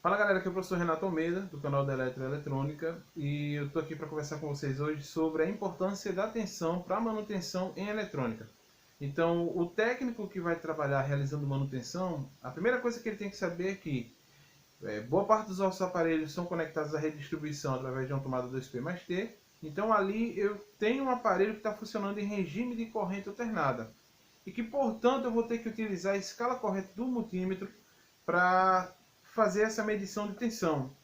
Fala galera, aqui é o professor Renato Almeida, do canal da Eletroeletrônica, e eu estou aqui para conversar com vocês hoje sobre a importância da tensão para a manutenção em eletrônica. Então, o técnico que vai trabalhar realizando manutenção, a primeira coisa que ele tem que saber é que boa parte dos nossos aparelhos são conectados à rede de distribuição através de uma tomada 2P+T, então ali eu tenho um aparelho que está funcionando em regime de corrente alternada, e que portanto eu vou ter que utilizar a escala correta do multímetro para fazer essa medição de tensão.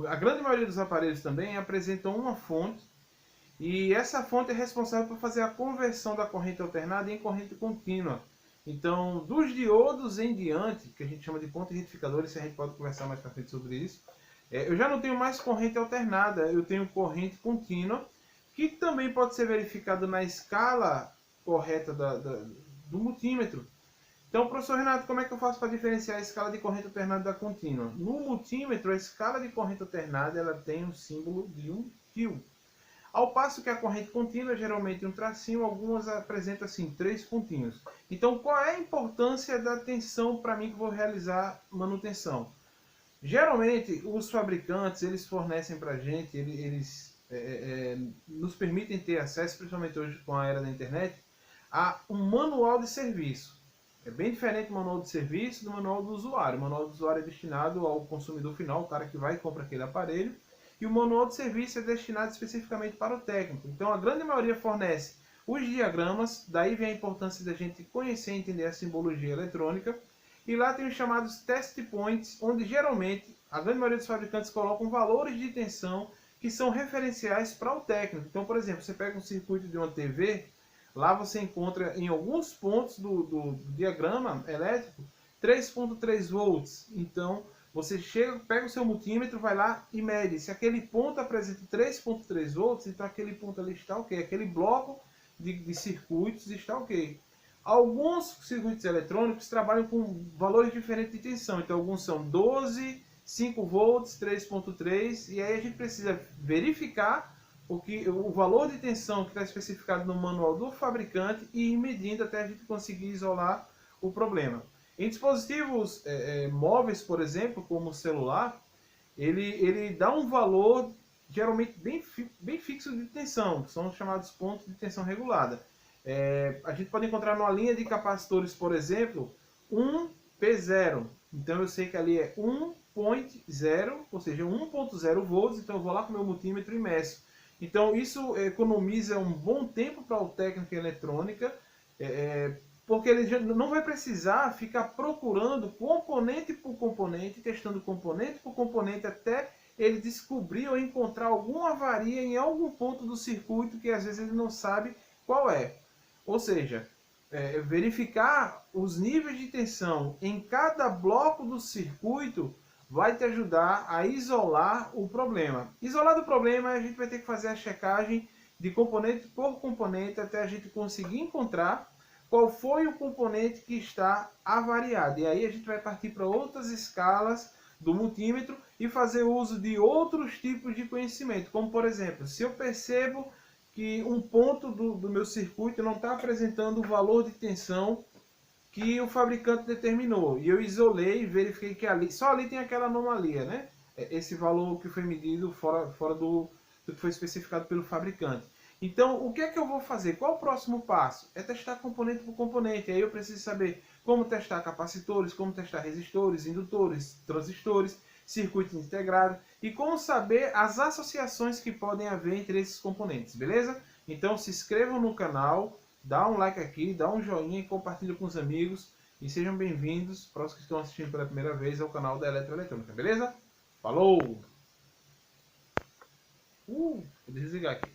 A grande maioria dos aparelhos também apresentam uma fonte, e essa fonte é responsável por fazer a conversão da corrente alternada em corrente contínua. Então, dos diodos em diante, que a gente chama de pontos retificadores, a gente pode conversar mais para frente sobre isso, eu já não tenho mais corrente alternada, eu tenho corrente contínua, que também pode ser verificado na escala correta do multímetro. Então, professor Renato, como é que eu faço para diferenciar a escala de corrente alternada da contínua? No multímetro, a escala de corrente alternada ela tem um símbolo de um fio. Ao passo que a corrente contínua, geralmente um tracinho, algumas apresentam assim, 3 pontinhos. Então, qual é a importância da tensão para mim que vou realizar manutenção? Geralmente, os fabricantes, eles fornecem para a gente, eles nos permitem ter acesso, principalmente hoje com a era da internet, a um manual de serviço. É bem diferente o manual de serviço do manual do usuário. O manual do usuário é destinado ao consumidor final, o cara que vai e compra aquele aparelho. E o manual de serviço é destinado especificamente para o técnico. Então a grande maioria fornece os diagramas, daí vem a importância da gente conhecer e entender a simbologia eletrônica. E lá tem os chamados test points, onde geralmente a grande maioria dos fabricantes colocam valores de tensão que são referenciais para o técnico. Então, por exemplo, você pega um circuito de uma TV, lá você encontra em alguns pontos do diagrama elétrico 3.3 volts. Então você pega o seu multímetro, vai lá e mede. Se aquele ponto apresenta 3.3 volts, então aquele ponto ali está ok. Aquele bloco de circuitos está ok. Alguns circuitos eletrônicos trabalham com valores diferentes de tensão. Então alguns são 12, 5 volts, 3.3. E aí a gente precisa verificar o valor de tensão que está especificado no manual do fabricante e ir medindo até a gente conseguir isolar o problema. Em dispositivos móveis, por exemplo, como o celular, ele dá um valor geralmente bem fixo de tensão, que são os chamados pontos de tensão regulada. A gente pode encontrar numa linha de capacitores, por exemplo, 1P0. Então eu sei que ali é 1.0, ou seja, 1.0 volts, então eu vou lá com o meu multímetro e meço. Então isso economiza um bom tempo para o técnico em eletrônica, porque ele já não vai precisar ficar procurando componente por componente, testando componente por componente, até ele descobrir ou encontrar alguma avaria em algum ponto do circuito que às vezes ele não sabe qual é. Ou seja, verificar os níveis de tensão em cada bloco do circuito vai te ajudar a isolar o problema. Isolado o problema, a gente vai ter que fazer a checagem de componente por componente até a gente conseguir encontrar qual foi o componente que está avariado. E aí a gente vai partir para outras escalas do multímetro e fazer uso de outros tipos de conhecimento. Como por exemplo, se eu percebo que um ponto do meu circuito não está apresentando o valor de tensão que o fabricante determinou, e eu isolei e verifiquei que ali, só ali tem aquela anomalia, né? Esse valor que foi medido fora do que foi especificado pelo fabricante. Então, o que é que eu vou fazer? Qual o próximo passo? É testar componente por componente. Aí eu preciso saber como testar capacitores, como testar resistores, indutores, transistores, circuito integrado e como saber as associações que podem haver entre esses componentes, beleza? Então se inscrevam no canal, dá um like aqui, dá um joinha e compartilha com os amigos. E sejam bem-vindos para os que estão assistindo pela primeira vez ao canal da Eletroeletrônica, beleza? Falou! Vou desligar aqui.